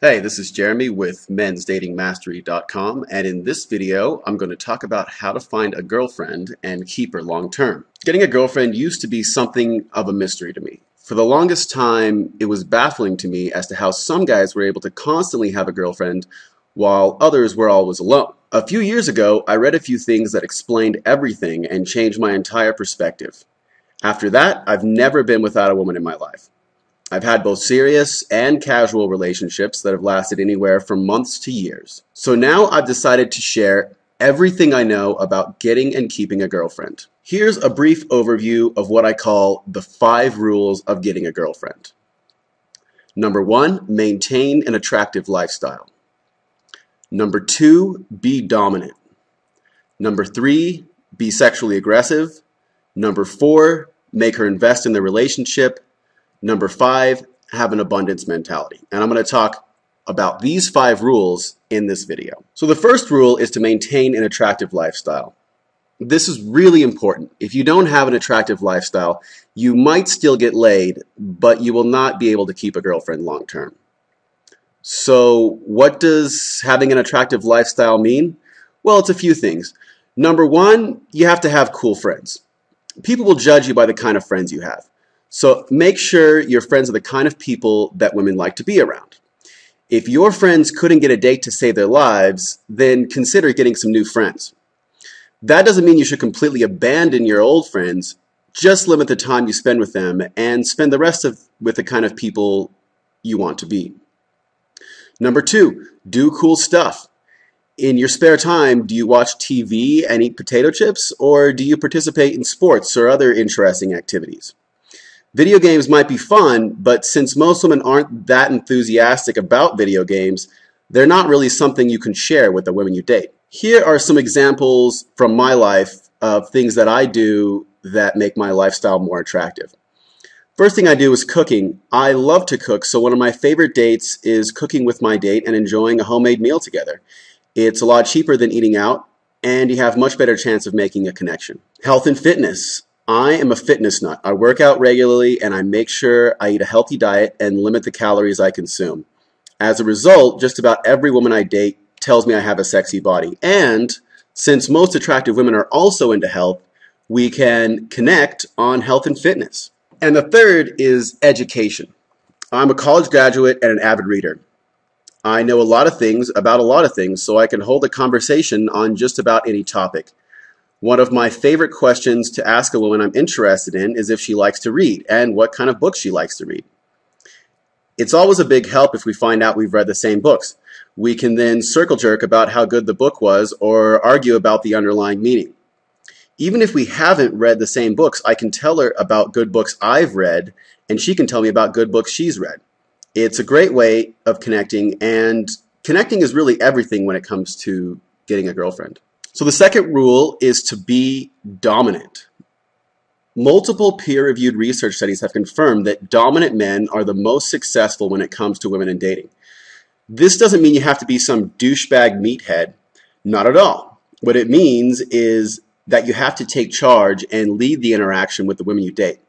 Hey, this is Jeremy with mensdatingmastery.com, and in this video I'm going to talk about how to find a girlfriend and keep her long term. Getting a girlfriend used to be something of a mystery to me. For the longest time, it was baffling to me as to how some guys were able to constantly have a girlfriend while others were always alone. A few years ago, I read a few things that explained everything and changed my entire perspective. After that, I've never been without a woman in my life. I've had both serious and casual relationships that have lasted anywhere from months to years. So now I've decided to share everything I know about getting and keeping a girlfriend. Here's a brief overview of what I call the 5 rules of getting a girlfriend. Number 1, maintain an attractive lifestyle. Number 2, be dominant. Number 3, be sexually aggressive. Number 4, make her invest in the relationship. Number 5, have an abundance mentality. And I'm going to talk about these 5 rules in this video. So the first rule is to maintain an attractive lifestyle. This is really important. If you don't have an attractive lifestyle, you might still get laid, but you will not be able to keep a girlfriend long term. So what does having an attractive lifestyle mean? Well, it's a few things. Number 1, you have to have cool friends. People will judge you by the kind of friends you have. So make sure your friends are the kind of people that women like to be around. If your friends couldn't get a date to save their lives, then consider getting some new friends. That doesn't mean you should completely abandon your old friends. Just limit the time you spend with them and spend the rest with the kind of people you want to be. Number 2, do cool stuff. In your spare time, do you watch TV and eat potato chips, or do you participate in sports or other interesting activities? Video games might be fun, but since most women aren't that enthusiastic about video games, they're not really something you can share with the women you date. Here are some examples from my life of things that I do that make my lifestyle more attractive. First thing I do is cooking. I love to cook, so one of my favorite dates is cooking with my date and enjoying a homemade meal together. It's a lot cheaper than eating out, and you have much better chance of making a connection. Health and fitness. I am a fitness nut. I work out regularly and I make sure I eat a healthy diet and limit the calories I consume. As a result, just about every woman I date tells me I have a sexy body. And since most attractive women are also into health, we can connect on health and fitness. And the third is education. I'm a college graduate and an avid reader. I know a lot of things about a lot of things, so I can hold a conversation on just about any topic. One of my favorite questions to ask a woman I'm interested in is if she likes to read and what kind of books she likes to read. It's always a big help if we find out we've read the same books. We can then circle jerk about how good the book was or argue about the underlying meaning. Even if we haven't read the same books, I can tell her about good books I've read and she can tell me about good books she's read. It's a great way of connecting, and connecting is really everything when it comes to getting a girlfriend. So the second rule is to be dominant. Multiple peer-reviewed research studies have confirmed that dominant men are the most successful when it comes to women in dating. This doesn't mean you have to be some douchebag meathead. Not at all. What it means is that you have to take charge and lead the interaction with the women you date.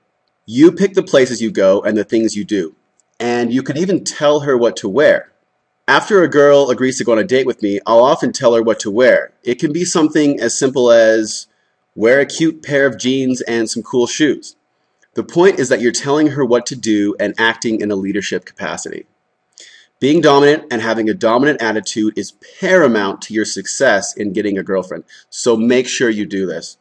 You pick the places you go and the things you do. And you can even tell her what to wear. After a girl agrees to go on a date with me, I'll often tell her what to wear. It can be something as simple as wear a cute pair of jeans and some cool shoes. The point is that you're telling her what to do and acting in a leadership capacity. Being dominant and having a dominant attitude is paramount to your success in getting a girlfriend. So make sure you do this.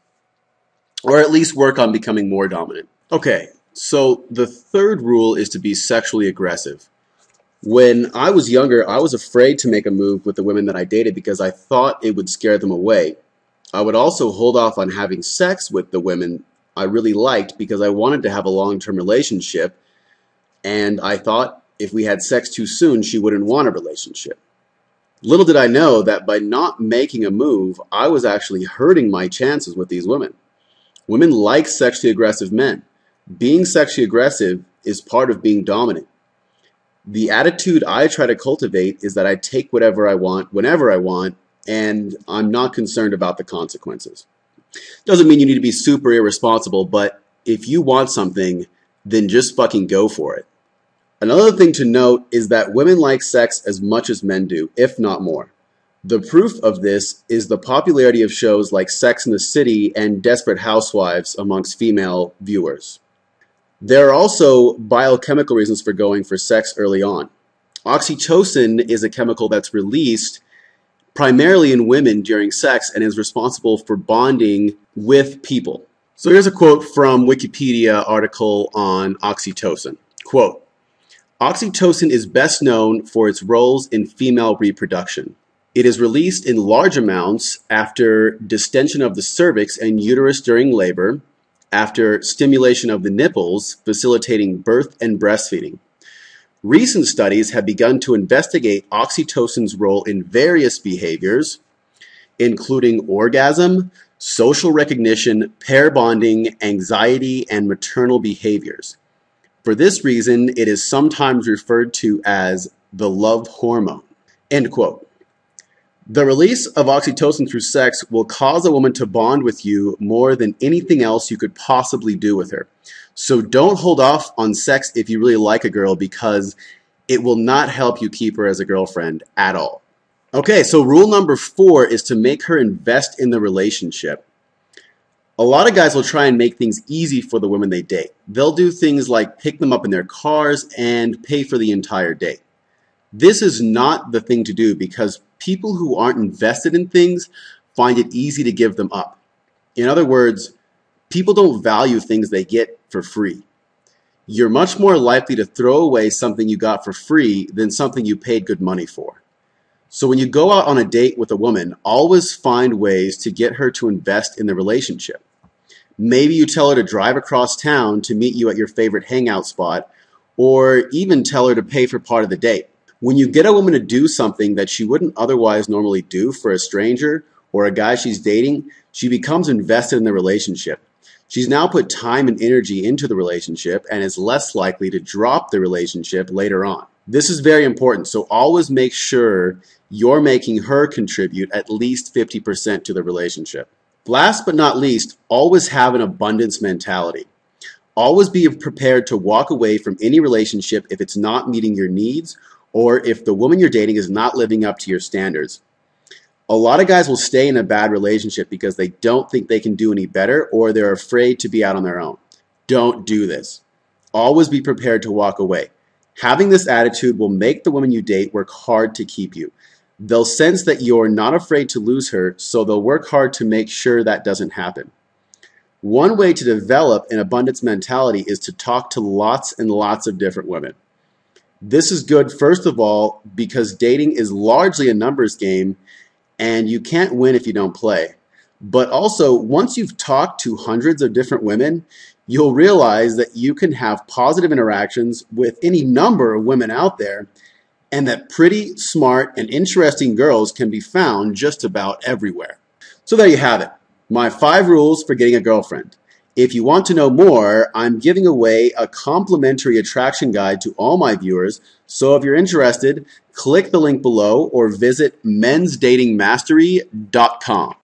Or at least work on becoming more dominant. Okay, so the third rule is to be sexually aggressive. When I was younger, I was afraid to make a move with the women that I dated because I thought it would scare them away. I would also hold off on having sex with the women I really liked because I wanted to have a long-term relationship, and I thought if we had sex too soon, she wouldn't want a relationship. Little did I know that by not making a move, I was actually hurting my chances with these women. Women like sexually aggressive men. Being sexually aggressive is part of being dominant. The attitude I try to cultivate is that I take whatever I want, whenever I want, and I'm not concerned about the consequences. Doesn't mean you need to be super irresponsible, but if you want something, then just fucking go for it. Another thing to note is that women like sex as much as men do, if not more. The proof of this is the popularity of shows like Sex and the City and Desperate Housewives amongst female viewers. There are also biochemical reasons for going for sex early on. Oxytocin is a chemical that's released primarily in women during sex and is responsible for bonding with people. So here's a quote from Wikipedia article on oxytocin. Quote, "Oxytocin is best known for its roles in female reproduction. It is released in large amounts after distension of the cervix and uterus during labor, after stimulation of the nipples, facilitating birth and breastfeeding. Recent studies have begun to investigate oxytocin's role in various behaviors, including orgasm, social recognition, pair bonding, anxiety, and maternal behaviors. For this reason, it is sometimes referred to as the love hormone." End quote. The release of oxytocin through sex will cause a woman to bond with you more than anything else you could possibly do with her. So don't hold off on sex if you really like a girl, because it will not help you keep her as a girlfriend at all. Okay, so rule number 4 is to make her invest in the relationship. A lot of guys will try and make things easy for the women they date. They'll do things like pick them up in their cars and pay for the entire date. This is not the thing to do, because people who aren't invested in things find it easy to give them up. In other words, people don't value things they get for free. You're much more likely to throw away something you got for free than something you paid good money for. So when you go out on a date with a woman, always find ways to get her to invest in the relationship. Maybe you tell her to drive across town to meet you at your favorite hangout spot, or even tell her to pay for part of the date. When you get a woman to do something that she wouldn't otherwise normally do for a stranger or a guy she's dating, she becomes invested in the relationship. She's now put time and energy into the relationship and is less likely to drop the relationship later on. This is very important, so always make sure you're making her contribute at least 50% to the relationship. Last but not least, always have an abundance mentality. Always be prepared to walk away from any relationship if it's not meeting your needs, or if the woman you're dating is not living up to your standards. A lot of guys will stay in a bad relationship because they don't think they can do any better, or they're afraid to be out on their own. Don't do this. Always be prepared to walk away. Having this attitude will make the woman you date work hard to keep you. They'll sense that you're not afraid to lose her, so they'll work hard to make sure that doesn't happen. One way to develop an abundance mentality is to talk to lots and lots of different women. This is good, first of all, because dating is largely a numbers game, and you can't win if you don't play. But also, once you've talked to hundreds of different women, you'll realize that you can have positive interactions with any number of women out there, and that pretty, smart, and interesting girls can be found just about everywhere. So there you have it, my 5 rules for getting a girlfriend. If you want to know more, I'm giving away a complimentary attraction guide to all my viewers, so if you're interested, click the link below or visit mensdatingmastery.com.